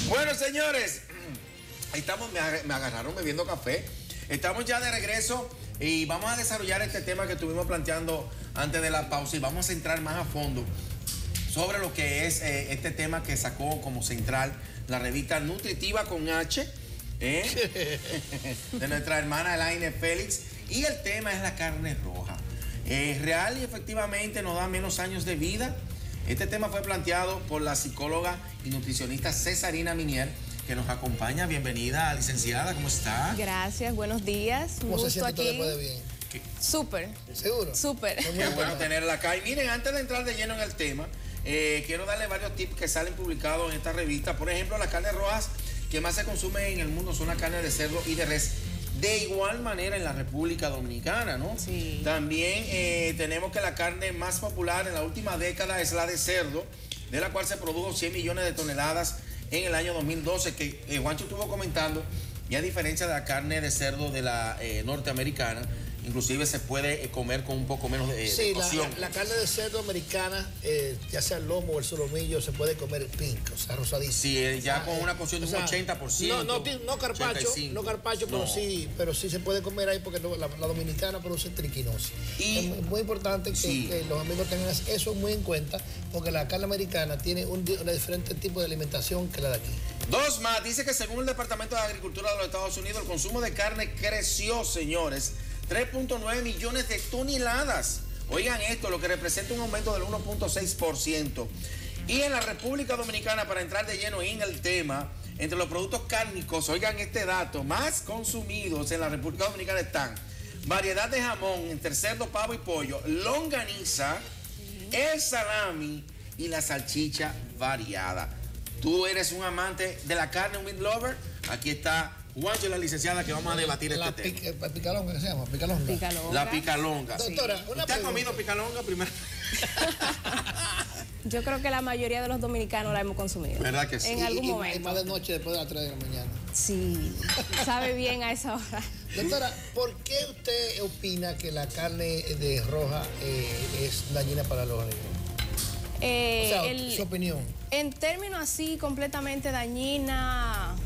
Bueno, señores, ahí estamos, me agarraron bebiendo café. Estamos ya de regreso y vamos a desarrollar este tema que estuvimos planteando antes de la pausa y vamos a entrar más a fondo sobre lo que es este tema que sacó como central la revista Nutritiva con H, de nuestra hermana Elaine Félix, y el tema es la carne roja. Real y efectivamente nos da menos años de vida. Este tema fue planteado por la psicóloga y nutricionista Cesarina Minier, que nos acompaña. Bienvenida, licenciada, ¿cómo está? Gracias, buenos días. ¿Cómo se siente todo después de bien? Súper. ¿Seguro? Súper. Qué bueno tenerla acá. Y miren, antes de entrar de lleno en el tema, quiero darle varios tips que salen publicados en esta revista. Por ejemplo, las carnes rojas que más se consumen en el mundo son las carnes de cerdo y de res. De igual manera en la República Dominicana, ¿no? Sí. También tenemos que la carne más popular en la última década es la de cerdo, de la cual se produjo 100 millones de toneladas en el año 2012, que Juancho estuvo comentando, y a diferencia de la carne de cerdo de la norteamericana, inclusive se puede comer con un poco menos de cocción. La carne de cerdo americana, ya sea el lomo o el solomillo, se puede comer pink, o sea, rosadísimo. Sí, ya con una cocción de un 80%. No carpaccio, pero sí se puede comer ahí porque la dominicana produce triquinosis. Y es muy importante que los amigos tengan eso muy en cuenta, porque la carne americana tiene un diferente tipo de alimentación que la de aquí. Dos más, dice que según el Departamento de Agricultura de los Estados Unidos, el consumo de carne creció, señores, 3.9 millones de toneladas. Oigan esto, lo que representa un aumento del 1.6%. Y en la República Dominicana, para entrar de lleno en el tema, entre los productos cárnicos, oigan este dato, más consumidos en la República Dominicana están variedad de jamón entre cerdo, pavo y pollo, longaniza, el salami y la salchicha variada. Tú eres un amante de la carne, un meat lover. Aquí está Juancho, la licenciada, que vamos a debatir este tema. La picalonga, ¿qué se llama? Picalonga. La picalonga. Doctora, ¿Usted ha comido picalonga primero? Yo creo que la mayoría de los dominicanos la hemos consumido. ¿Verdad que sí? En algún momento. Y más de noche después de las 3 de la mañana. Sí, sabe bien a esa hora. Doctora, ¿por qué usted opina que la carne de roja es dañina para los animales? Su opinión. En términos así, completamente dañina,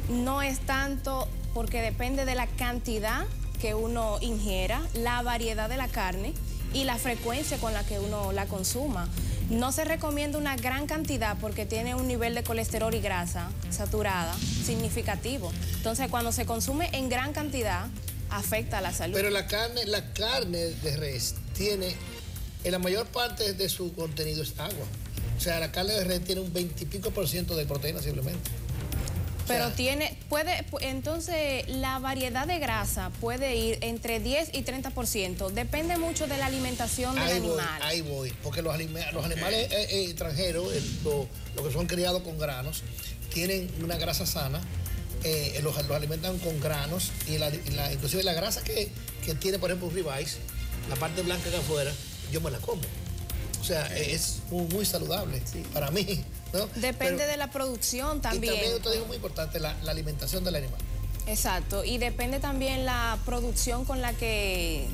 no es tanto porque depende de la cantidad que uno ingiera, la variedad de la carne y la frecuencia con la que uno la consuma. No se recomienda una gran cantidad porque tiene un nivel de colesterol y grasa saturada significativo. Entonces, cuando se consume en gran cantidad, afecta a la salud. Pero la carne de res tiene, en la mayor parte de su contenido es agua. O sea, la carne de res tiene un 20 y pico % de proteína simplemente. Pero entonces la variedad de grasa puede ir entre 10 y 30%. Depende mucho de la alimentación del animal. Ahí voy, porque los animales extranjeros, los que son criados con granos, tienen una grasa sana, los alimentan con granos, y inclusive la grasa que tiene, por ejemplo, un ribeye, la parte blanca que afuera, yo me la como. O sea, es muy saludable para mí, ¿no? Depende de la producción también. Y también, usted dijo muy importante, la alimentación del animal. Exacto, y depende también la producción con la que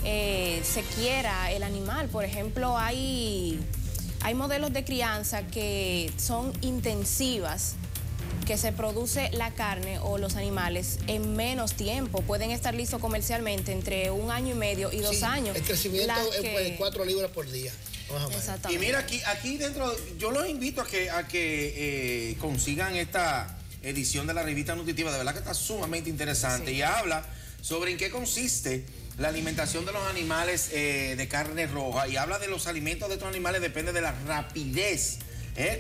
se quiera el animal. Por ejemplo, hay modelos de crianza que son intensivas, que se produce la carne o los animales en menos tiempo. Pueden estar listos comercialmente entre 1 año y medio y 2 años. El crecimiento es 4 libras por día. Y mira, aquí dentro, yo los invito a que consigan esta edición de la revista Nutritiva. De verdad que está sumamente interesante. Y habla sobre en qué consiste la alimentación de los animales de carne roja. Y habla de los alimentos de estos animales, depende de la rapidez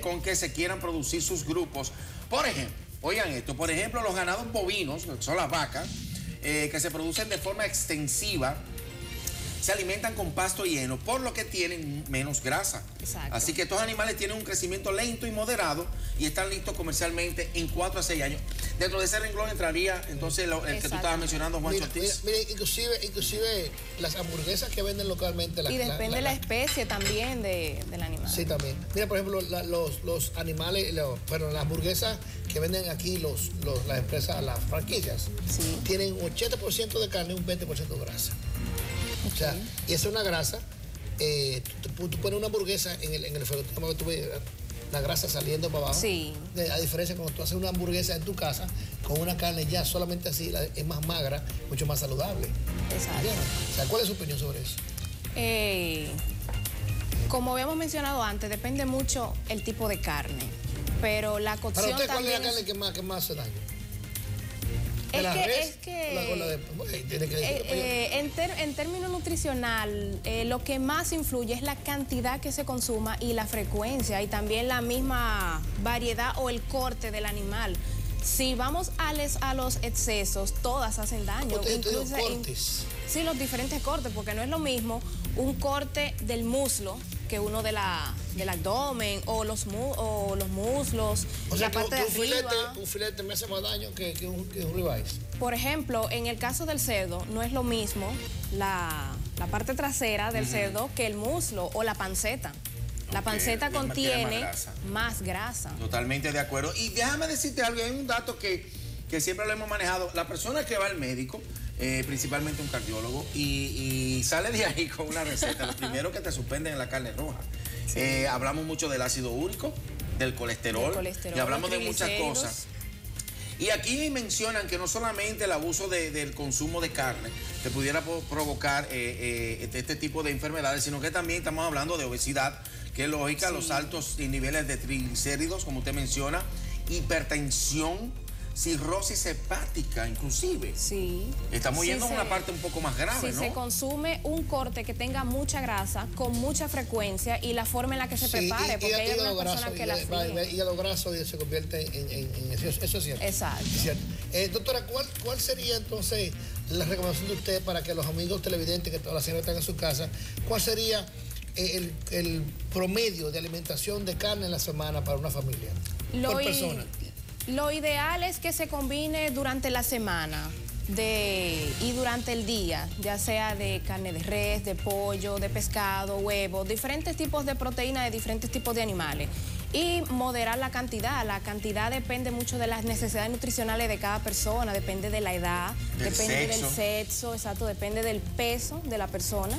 con que se quieran producir sus grupos. Por ejemplo, oigan esto, por ejemplo, los ganados bovinos, que son las vacas, que se producen de forma extensiva, se alimentan con pasto y heno, por lo que tienen menos grasa. Exacto. Así que estos animales tienen un crecimiento lento y moderado y están listos comercialmente en 4 a 6 años. Dentro de ese renglón entraría entonces el que tú estabas mencionando, Juan Ortiz. Mira, inclusive las hamburguesas que venden localmente. Y depende de la especie también del animal. Sí, también. Mira, por ejemplo, los animales, las hamburguesas que venden aquí las empresas, las franquicias, tienen un 80% de carne y un 20% de grasa. O sea, y esa es una grasa, tú pones una hamburguesa en el fuego, la grasa saliendo para abajo. Sí. A diferencia cuando tú haces una hamburguesa en tu casa, con una carne ya solamente así, es más magra, mucho más saludable. Exacto. O sea, ¿cuál es su opinión sobre eso? Como habíamos mencionado antes, depende mucho el tipo de carne, pero la cocción ¿Para usted cuál es también... la carne que más hace daño? En términos nutricional, lo que más influye es la cantidad que se consuma y la frecuencia, y también la misma variedad o el corte del animal. Si vamos a los excesos, todas hacen daño. Incluso cortes. Sí, los diferentes cortes, porque no es lo mismo un corte del muslo que uno del abdomen o los muslos, o sea, la parte de arriba. Un filete me hace más daño que un ribeye. Por ejemplo, en el caso del cerdo, no es lo mismo la parte trasera del cerdo que el muslo o la panceta. La panceta contiene más grasa. Totalmente de acuerdo. Y déjame decirte algo, hay un dato que siempre lo hemos manejado. La persona que va al médico, principalmente un cardiólogo, y sale de ahí con una receta, lo primero que te suspenden es la carne roja. Sí. Hablamos mucho del ácido úrico, del colesterol, y hablamos de muchas cosas. Y aquí mencionan que no solamente el abuso del consumo de carne te pudiera provocar este tipo de enfermedades, sino que también estamos hablando de obesidad, que es lógica, los altos niveles de triglicéridos, como usted menciona, hipertensión, cirrosis hepática inclusive. Sí. Estamos yendo a una parte un poco más grave, ¿no? Si se consume un corte que tenga mucha grasa, con mucha frecuencia, y la forma en la que se prepare, porque hay algunas personas que la fríen. Hígado graso y se convierte en eso es cierto. Exacto. Es cierto. Doctora, ¿cuál sería entonces la recomendación de usted para que los amigos televidentes, que todas las señoras están en su casa, cuál sería el promedio de alimentación de carne en la semana para una familia? Por persona. Lo ideal es que se combine durante la semana y durante el día, ya sea de carne de res, de pollo, de pescado, huevo, diferentes tipos de proteínas de diferentes tipos de animales. Y moderar la cantidad. La cantidad depende mucho de las necesidades nutricionales de cada persona, depende de la edad, depende del sexo, exacto, depende del peso de la persona.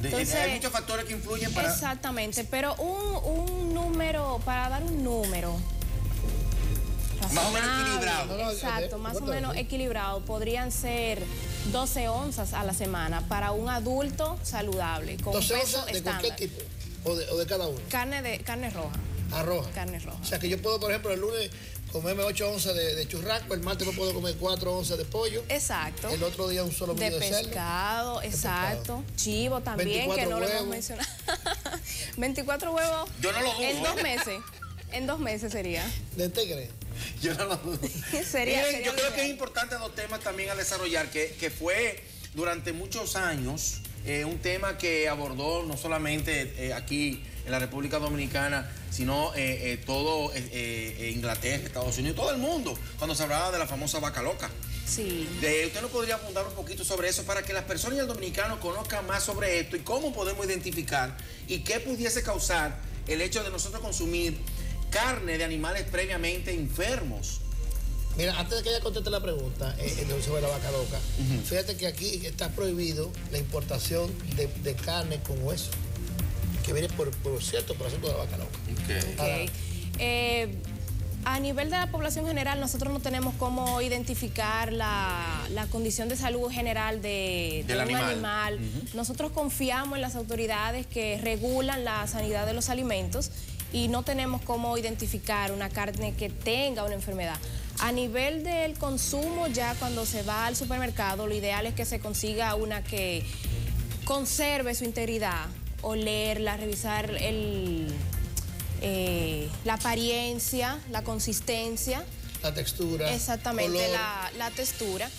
Entonces, hay muchos factores que influyen para... Exactamente, pero un número, para dar un número... Más o menos equilibrado. Exacto, más o menos equilibrado. Podrían ser 12 onzas a la semana para un adulto saludable, con 12 un peso onzas de estándar. cualquier tipo, o de cada uno. Carne roja. Roja. Carne roja. O sea que yo puedo, por ejemplo, el lunes comerme 8 onzas de churrasco, el martes me puedo comer 4 onzas de pollo. Exacto. El otro día un solo medio de pescado, exacto. Chivo también, que no lo hemos mencionado. 24 huevos. Yo no lo dudo. En 2 meses. En 2 meses sería. ¿De usted cree? Yo no lo dudo. Sería yo creo que es importante dos temas también a desarrollar, que fue durante muchos años un tema que abordó no solamente aquí en la República Dominicana, sino todo Inglaterra, Estados Unidos, todo el mundo, cuando se hablaba de la famosa vaca loca. Sí. ¿Usted nos podría abundar un poquito sobre eso para que las personas y el dominicano conozcan más sobre esto y cómo podemos identificar y qué pudiese causar el hecho de nosotros consumir carne de animales previamente enfermos? Mira, antes de que ella conteste la pregunta sobre la vaca loca, fíjate que aquí está prohibido la importación de carne con hueso, que viene por asunto de la vaca loca. Okay. A nivel de la población general, nosotros no tenemos cómo identificar la condición de salud general de un animal. Nosotros confiamos en las autoridades que regulan la sanidad de los alimentos y no tenemos cómo identificar una carne que tenga una enfermedad. A nivel del consumo, ya cuando se va al supermercado, lo ideal es que se consiga una que conserve su integridad, olerla, revisar la apariencia, la consistencia. La textura. Exactamente, la textura,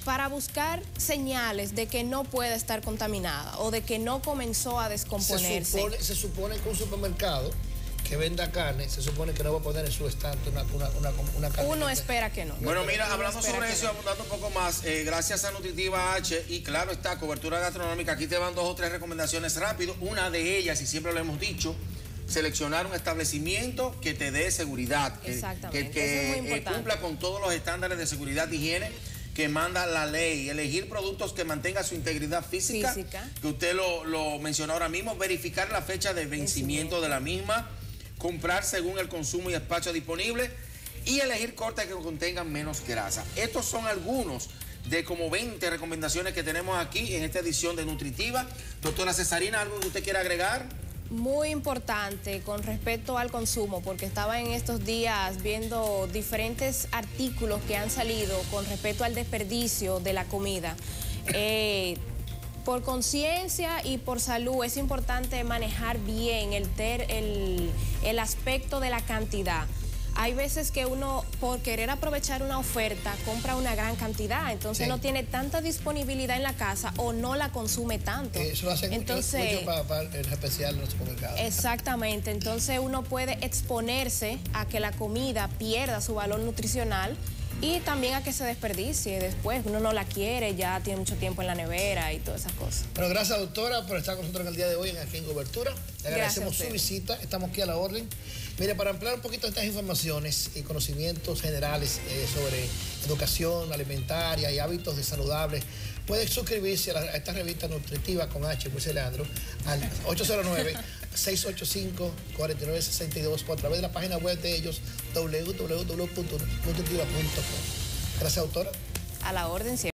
para buscar señales de que no pueda estar contaminada o de que no comenzó a descomponerse. Se supone que un supermercado que venda carne, se supone que no va a poner en su estante una carne. Uno espera que no. Bueno, mira, hablando sobre eso y abundando un poco más, gracias a Nutritiva H y claro está, cobertura gastronómica, aquí te van 2 o 3 recomendaciones rápido. Una de ellas, y siempre lo hemos dicho, seleccionar un establecimiento que te dé seguridad, que cumpla con todos los estándares de seguridad y higiene que manda la ley, elegir productos que mantengan su integridad física, que usted lo mencionó ahora mismo, verificar la fecha de vencimiento de la misma, comprar según el consumo y espacio disponible y elegir cortes que contengan menos grasa. Estos son algunos de como 20 recomendaciones que tenemos aquí en esta edición de Nutritiva. Doctora Cesarina, ¿algo que usted quiera agregar? Muy importante con respecto al consumo, porque estaba en estos días viendo diferentes artículos que han salido con respecto al desperdicio de la comida. Por conciencia y por salud es importante manejar bien el aspecto de la cantidad. Hay veces que uno, por querer aprovechar una oferta, compra una gran cantidad, entonces no tiene tanta disponibilidad en la casa o no la consume tanto. Eso lo hacen mucho para el especial en los supermercados. Exactamente, entonces uno puede exponerse a que la comida pierda su valor nutricional y también a que se desperdicie después. Uno no la quiere, ya tiene mucho tiempo en la nevera y todas esas cosas. Pero gracias, doctora, por estar con nosotros en el día de hoy aquí en Cobertura. Le agradecemos su visita, estamos aquí a la orden. Mire, para ampliar un poquito estas informaciones y conocimientos generales sobre educación alimentaria y hábitos de saludables, puede suscribirse a esta revista nutritiva con H, Luis Leandro, al 809-685-4962 o a través de la página web de ellos, www.nutritiva.com. Gracias, doctora. A la orden siempre.